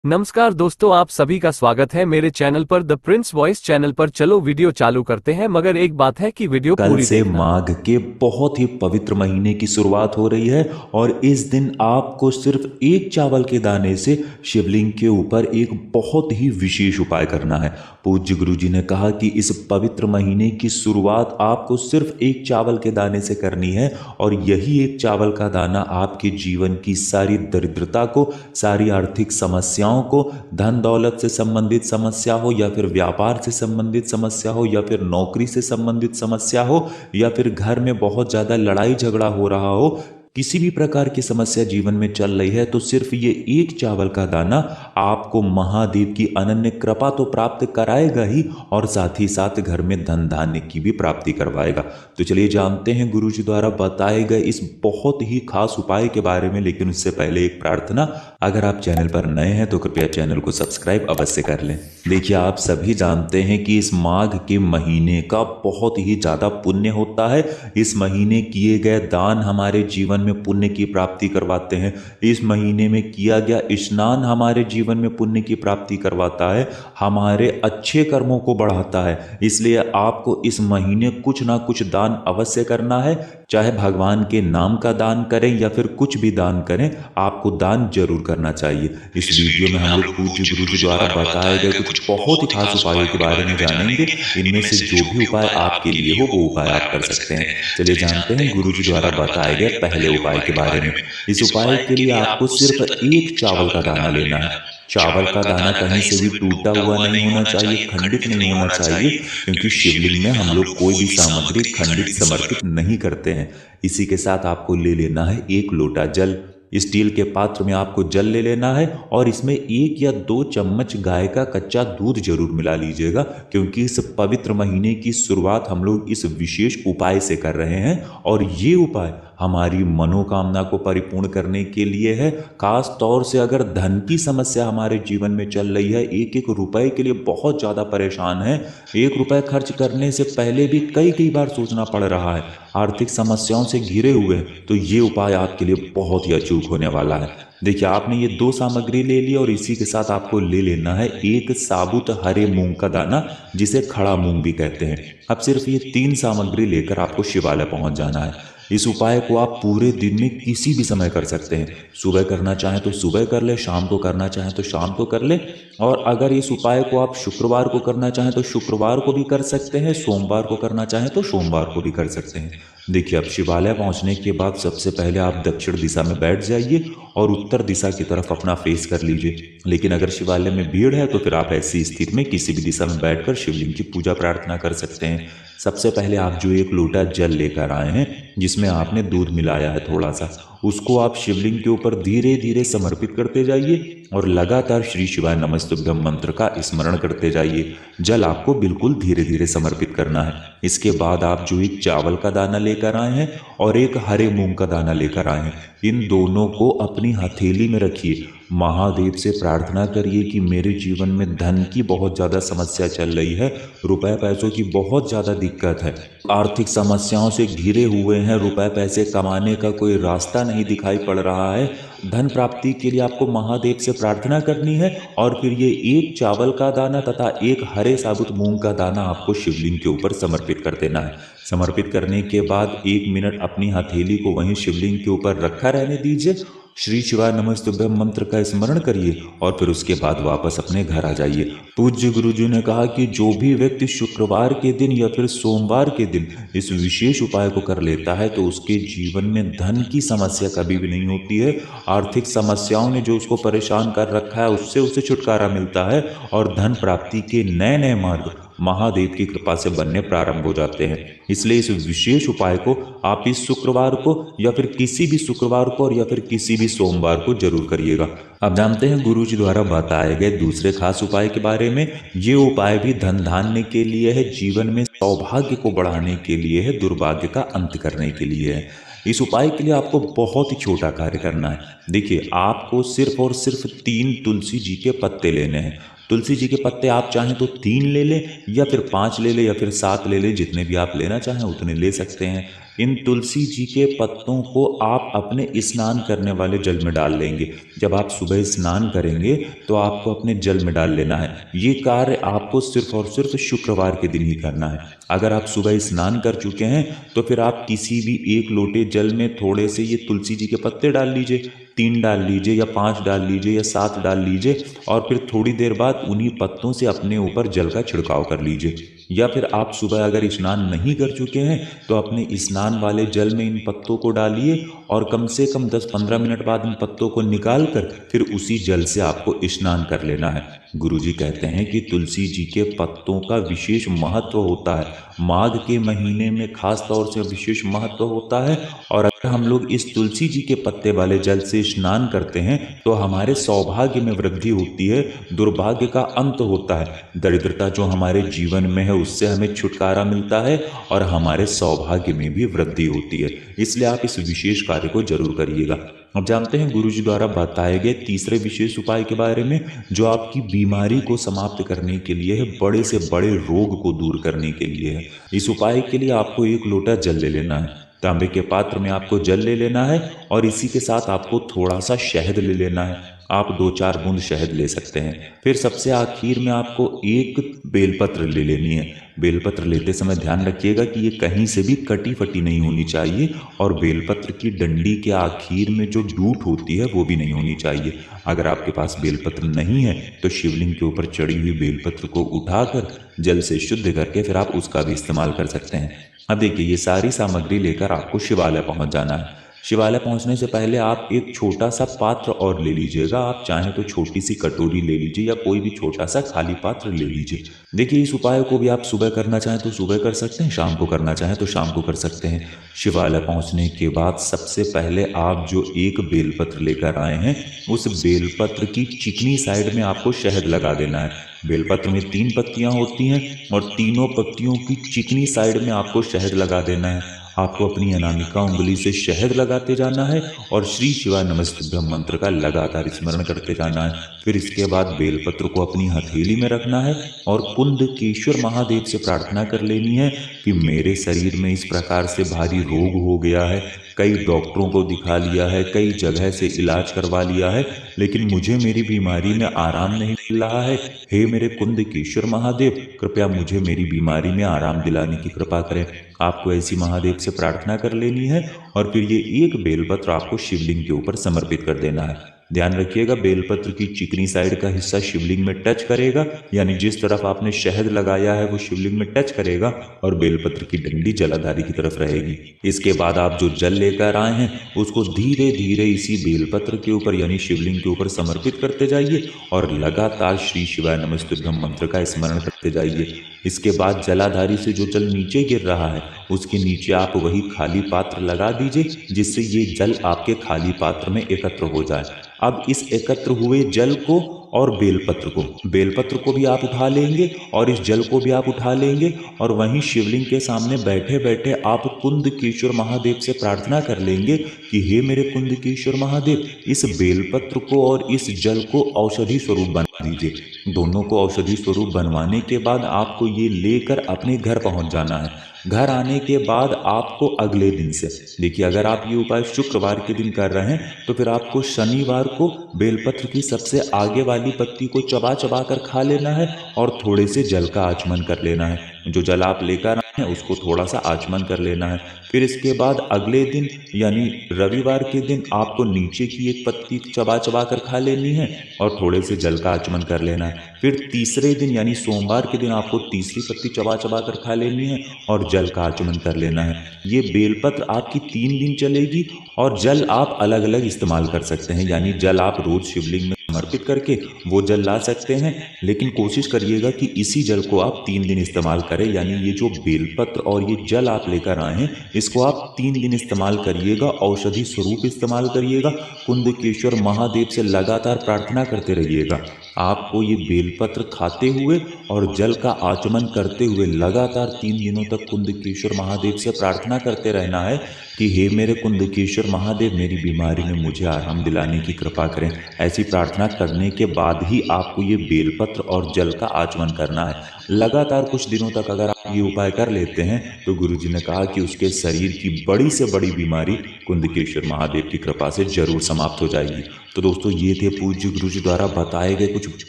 नमस्कार दोस्तों, आप सभी का स्वागत है मेरे चैनल पर द प्रिंस वॉइस चैनल पर। चलो वीडियो चालू करते हैं, मगर एक बात है कि वीडियो कल पूरी से देखना। माघ के बहुत ही पवित्र महीने की शुरुआत हो रही है और इस दिन आपको सिर्फ एक चावल के दाने से शिवलिंग के ऊपर एक बहुत ही विशेष उपाय करना है। पूज्य गुरु जी ने कहा कि इस पवित्र महीने की शुरुआत आपको सिर्फ एक चावल के दाने से करनी है और यही एक चावल का दाना आपके जीवन की सारी दरिद्रता को, सारी आर्थिक समस्याओं को, धन दौलत से संबंधित समस्या हो या फिर व्यापार से संबंधित समस्या हो या फिर नौकरी से संबंधित समस्या हो या फिर घर में बहुत ज़्यादा लड़ाई झगड़ा हो रहा हो, किसी भी प्रकार की समस्या जीवन में चल रही है तो सिर्फ ये एक चावल का दाना आपको महादेव की अनन्य कृपा तो प्राप्त कराएगा ही और साथ ही साथ घर में धन धान्य की भी प्राप्ति करवाएगा। तो चलिए जानते हैं गुरु जी द्वारा बताए गए इस बहुत ही खास उपाय के बारे में, लेकिन उससे पहले एक प्रार्थना। अगर आप चैनल पर नए हैं तो कृपया चैनल को सब्सक्राइब अवश्य कर लें। देखिए, आप सभी जानते हैं कि इस माघ के महीने का बहुत ही ज़्यादा पुण्य होता है। इस महीने किए गए दान हमारे जीवन में पुण्य की प्राप्ति करवाते हैं। इस महीने में किया गया स्नान हमारे जीवन में पुण्य की प्राप्ति करवाता है, हमारे अच्छे कर्मों को बढ़ाता है। इसलिए आपको इस महीने कुछ ना कुछ दान अवश्य करना है, चाहे भगवान के नाम का दान करें या फिर कुछ भी दान करें, आपको दान जरूर करना चाहिए। इस वीडियो में हम लोग पूज्य गुरु जी द्वारा बताए गए कुछ बहुत ही खास उपायों के बारे में जानेंगे। इनमें से जो भी उपाय आपके लिए हो वो उपाय आप कर सकते हैं। चलिए जानते हैं गुरु जी द्वारा बताए गए पहले उपाय के बारे में। इस उपाय के लिए आपको सिर्फ एक चावल का दाना लेना है। चावल का दाना कहीं से भी टूटा हुआ नहीं होना चाहिए, खंडित नहीं होना चाहिए, क्योंकि शिवलिंग में हम लोग कोई भी सामग्री खंडित समर्पित नहीं करते हैं। इसी के साथ आपको ले लेना है एक लोटा जल। स्टील के पात्र में आपको जल ले लेना है और इसमें 1 या 2 चम्मच गाय का कच्चा दूध जरूर मिला लीजिएगा, क्योंकि इस पवित्र महीने की शुरुआत हम लोग इस विशेष उपाय से कर रहे हैं और ये उपाय हमारी मनोकामना को परिपूर्ण करने के लिए है। खास तौर से अगर धन की समस्या हमारे जीवन में चल रही है, एक एक रुपए के लिए बहुत ज़्यादा परेशान है, 1 रुपए खर्च करने से पहले भी कई बार सोचना पड़ रहा है, आर्थिक समस्याओं से घिरे हुए हैं, तो ये उपाय आपके लिए बहुत ही अचूक होने वाला है। देखिए, आपने ये 2 सामग्री ले ली और इसी के साथ आपको ले लेना है एक साबुत हरे मूंग का दाना, जिसे खड़ा मूंग भी कहते हैं। अब सिर्फ ये 3 सामग्री लेकर आपको शिवालय पहुंच जाना है। इस उपाय को आप पूरे दिन में किसी भी समय कर सकते हैं। सुबह करना चाहें तो सुबह कर ले, शाम को करना चाहें तो शाम को कर ले, और अगर इस उपाय को आप शुक्रवार को करना चाहें तो शुक्रवार को भी कर सकते हैं, सोमवार को करना चाहें तो सोमवार को भी कर सकते हैं। देखिए, अब शिवालय पहुंचने के बाद सबसे पहले आप दक्षिण दिशा में बैठ जाइए और उत्तर दिशा की तरफ अपना फेस कर लीजिए। लेकिन अगर शिवालय में भीड़ है तो फिर आप ऐसी स्थिति में किसी भी दिशा में बैठकर शिवलिंग की पूजा प्रार्थना कर सकते हैं। सबसे पहले आप जो एक लोटा जल लेकर आए हैं, जिसमें आपने दूध मिलाया है थोड़ा सा, उसको आप शिवलिंग के ऊपर धीरे धीरे समर्पित करते जाइए और लगातार श्री शिवाय नमस्तुभ्यम मंत्र का स्मरण करते जाइए। जल आपको बिल्कुल धीरे धीरे समर्पित करना है। इसके बाद आप जो एक चावल का दाना लेकर आए हैं और एक हरे मूंग का दाना लेकर आए हैं, इन दोनों को अपनी हथेली में रखिए। महादेव से प्रार्थना करिए कि मेरे जीवन में धन की बहुत ज़्यादा समस्या चल रही है, रुपए पैसों की बहुत ज़्यादा दिक्कत है, आर्थिक समस्याओं से घिरे हुए हैं, रुपए पैसे कमाने का कोई रास्ता नहीं दिखाई पड़ रहा है। धन प्राप्ति के लिए आपको महादेव से प्रार्थना करनी है और फिर ये एक चावल का दाना तथा एक हरे साबुत मूंग का दाना आपको शिवलिंग के ऊपर समर्पित कर देना है। समर्पित करने के बाद 1 मिनट अपनी हथेली को वहीं शिवलिंग के ऊपर रखा रहने दीजिए। श्री शिवाय नमस्तुभ्यम मंत्र का स्मरण करिए और फिर उसके बाद वापस अपने घर आ जाइए। पूज्य गुरु जी ने कहा कि जो भी व्यक्ति शुक्रवार के दिन या फिर सोमवार के दिन इस विशेष उपाय को कर लेता है तो उसके जीवन में धन की समस्या कभी भी नहीं होती है। आर्थिक समस्याओं ने जो उसको परेशान कर रखा है उससे उसे छुटकारा मिलता है और धन प्राप्ति के नए नए मार्ग महादेव की कृपा से बनने प्रारंभ हो जाते हैं। इसलिए इस विशेष उपाय को आप इस शुक्रवार को या फिर किसी भी शुक्रवार को और या फिर किसी भी सोमवार को जरूर करिएगा। अब जानते हैं गुरु जी द्वारा बताए गए दूसरे खास उपाय के बारे में। ये उपाय भी धन धान्य के लिए है, जीवन में सौभाग्य को बढ़ाने के लिए है, दुर्भाग्य का अंत करने के लिए है। इस उपाय के लिए आपको बहुत ही छोटा कार्य करना है। देखिए, आपको सिर्फ और सिर्फ 3 तुलसी जी के पत्ते लेने हैं। तुलसी जी के पत्ते आप चाहें तो 3 ले लें या फिर 5 ले लें या फिर 7 ले लें, जितने भी आप लेना चाहें उतने ले सकते हैं। इन तुलसी जी के पत्तों को आप अपने स्नान करने वाले जल में डाल लेंगे। जब आप सुबह स्नान करेंगे तो आपको अपने जल में डाल लेना है। ये कार्य आपको सिर्फ और सिर्फ शुक्रवार के दिन ही करना है। अगर आप सुबह स्नान कर चुके हैं तो फिर आप किसी भी एक लोटे जल में थोड़े से ये तुलसी जी के पत्ते डाल लीजिए, 3 डाल लीजिए या 5 डाल लीजिए या 7 डाल लीजिए, और फिर थोड़ी देर बाद उन्हीं पत्तों से अपने ऊपर जल का छिड़काव कर लीजिए। या फिर आप सुबह अगर स्नान नहीं कर चुके हैं तो अपने स्नान वाले जल में इन पत्तों को डालिए और कम से कम 10-15 मिनट बाद इन पत्तों को निकाल कर फिर उसी जल से आपको स्नान कर लेना है। गुरुजी कहते हैं कि तुलसी जी के पत्तों का विशेष महत्व होता है। माघ के महीने में खास तौर से विशेष महत्व होता है, और अगर हम लोग इस तुलसी जी के पत्ते वाले जल से स्नान करते हैं तो हमारे सौभाग्य में वृद्धि होती है, दुर्भाग्य का अंत होता है, दरिद्रता जो हमारे जीवन में है उससे हमें छुटकारा मिलता है और हमारे सौभाग्य में भी वृद्धि होती है। इसलिए आप इस विशेष कार्य को जरूर करिएगा। अब जानते हैं गुरुजी द्वारा बताए गए तीसरे विशेष उपाय के बारे में, जो आपकी बीमारी को समाप्त करने के लिए है, बड़े से बड़े रोग को दूर करने के लिए है। इस उपाय के लिए आपको 1 लोटा जल ले लेना है। तांबे के पात्र में आपको जल ले लेना है और इसी के साथ आपको थोड़ा सा शहद ले लेना है। आप 2-4 बूंद शहद ले सकते हैं। फिर सबसे आखिर में आपको 1 बेलपत्र ले लेनी है। बेलपत्र लेते समय ध्यान रखिएगा कि ये कहीं से भी कटी फटी नहीं होनी चाहिए, और बेलपत्र की डंडी के आखिर में जो डूट होती है वो भी नहीं होनी चाहिए। अगर आपके पास बेलपत्र नहीं है तो शिवलिंग के ऊपर चढ़ी हुई बेलपत्र को उठाकर जल से शुद्ध करके फिर आप उसका भी इस्तेमाल कर सकते हैं। अब देखिए, ये सारी सामग्री लेकर आपको शिवालय पहुंच जाना है। शिवालय पहुंचने से पहले आप एक छोटा सा पात्र और ले लीजिएगा। आप चाहें तो छोटी सी कटोरी ले लीजिए या कोई भी छोटा सा खाली पात्र ले लीजिए। देखिए, इस उपाय को भी आप सुबह करना चाहें तो सुबह कर सकते हैं, शाम को करना चाहें तो शाम को कर सकते हैं। शिवालय पहुंचने के बाद सबसे पहले आप जो 1 बेलपत्र लेकर आए हैं उस बेलपत्र की चिकनी साइड में आपको शहद लगा देना है। बेलपत्र में 3 पत्तियां होती हैं और तीनों पत्तियों की चिकनी साइड में आपको शहद लगा देना है। आपको अपनी अनामिका उंगली से शहद लगाते जाना है और श्री शिवाय नमस्तुभ्यम मंत्र का लगातार स्मरण करते जाना है। फिर इसके बाद बेलपत्र को अपनी हथेली में रखना है और कुंदकेश्वर महादेव से प्रार्थना कर लेनी है कि मेरे शरीर में इस प्रकार से भारी रोग हो गया है, कई डॉक्टरों को दिखा लिया है, कई जगह से इलाज करवा लिया है, लेकिन मुझे मेरी बीमारी में आराम नहीं मिल रहा है। हे मेरे कुंदकेश्वर महादेव, कृपया मुझे मेरी बीमारी में आराम दिलाने की कृपा करें। आपको ऐसी महादेव से प्रार्थना कर लेनी है और फिर ये 1 बेलपत्र आपको शिवलिंग के ऊपर समर्पित कर देना है। ध्यान रखिएगा, बेलपत्र की चिकनी साइड का हिस्सा शिवलिंग में टच करेगा, यानी जिस तरफ आपने शहद लगाया है वो शिवलिंग में टच करेगा और बेलपत्र की डंडी जलाधारी की तरफ रहेगी। इसके बाद आप जो जल लेकर आए हैं उसको धीरे धीरे इसी बेलपत्र के ऊपर यानी शिवलिंग के ऊपर समर्पित करते जाइए और लगातार श्री शिवाय नमस्तुभ्यम मंत्र का स्मरण करते जाइए। इसके बाद जलाधारी से जो जल नीचे गिर रहा है उसके नीचे आप वही खाली पात्र लगा दीजिए, जिससे ये जल आपके खाली पात्र में एकत्र हो जाए। अब इस एकत्र हुए जल को और बेलपत्र को भी आप उठा लेंगे और इस जल को भी आप उठा लेंगे और वहीं शिवलिंग के सामने बैठे बैठे आप कुंदकेश्वर महादेव से प्रार्थना कर लेंगे कि हे मेरे कुंदकेश्वर महादेव, इस बेलपत्र को और इस जल को औषधि स्वरूप बना दीजिए। दोनों को औषधि स्वरूप बनवाने के बाद आपको ये लेकर अपने घर पहुंच जाना है। घर आने के बाद आपको अगले दिन से, देखिए अगर आप ये उपाय शुक्रवार के दिन कर रहे हैं तो फिर आपको शनिवार को बेलपत्र की सबसे आगे वाली पत्ती को चबा चबा कर खा लेना है और थोड़े से जल का आचमन कर लेना है। जो जल आप लेकर आए हैं उसको थोड़ा सा आचमन कर लेना है। फिर इसके बाद अगले दिन यानी रविवार के दिन आपको नीचे की एक पत्ती चबा चबा कर खा लेनी है और थोड़े से जल का आचमन कर लेना है। फिर तीसरे दिन यानी सोमवार के दिन आपको तीसरी पत्ती चबा चबा कर खा लेनी है और जल का आचमन कर लेना है। ये बेलपत्र आपकी 3 दिन चलेगी और जल आप अलग अलग इस्तेमाल कर सकते हैं, यानी जल आप रोज शिवलिंग में समर्पित करके वो जल ला सकते हैं, लेकिन कोशिश करिएगा कि इसी जल को आप 3 दिन इस्तेमाल करें। यानी ये जो बेलपत्र और ये जल आप लेकर आए हैं इसको आप 3 दिन इस्तेमाल करिएगा, औषधि स्वरूप इस्तेमाल करिएगा, कुंदकेश्वर महादेव से लगातार प्रार्थना करते रहिएगा। आपको ये बेलपत्र खाते हुए और जल का आचमन करते हुए लगातार 3 दिनों तक कुंदकेश्वर महादेव से प्रार्थना करते रहना है कि हे मेरे कुंदकेश्वर महादेव, मेरी बीमारी में मुझे आराम दिलाने की कृपा करें। ऐसी प्रार्थना करने के बाद ही आपको ये बेलपत्र और जल का आचमन करना है। लगातार कुछ दिनों तक अगर आप ये उपाय कर लेते हैं तो गुरुजी ने कहा कि उसके शरीर की बड़ी से बड़ी बीमारी कुंदकेश्वर महादेव की कृपा से जरूर समाप्त हो जाएगी। तो दोस्तों ये थे पूज्य गुरुजी द्वारा बताए गए कुछ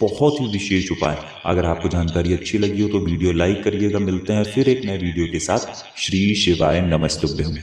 बहुत ही विशेष उपाय। अगर आपको जानकारी अच्छी लगी हो तो वीडियो लाइक करिएगा। मिलते हैं फिर एक नए वीडियो के साथ। श्री शिवाय नमस्तुभ्यं।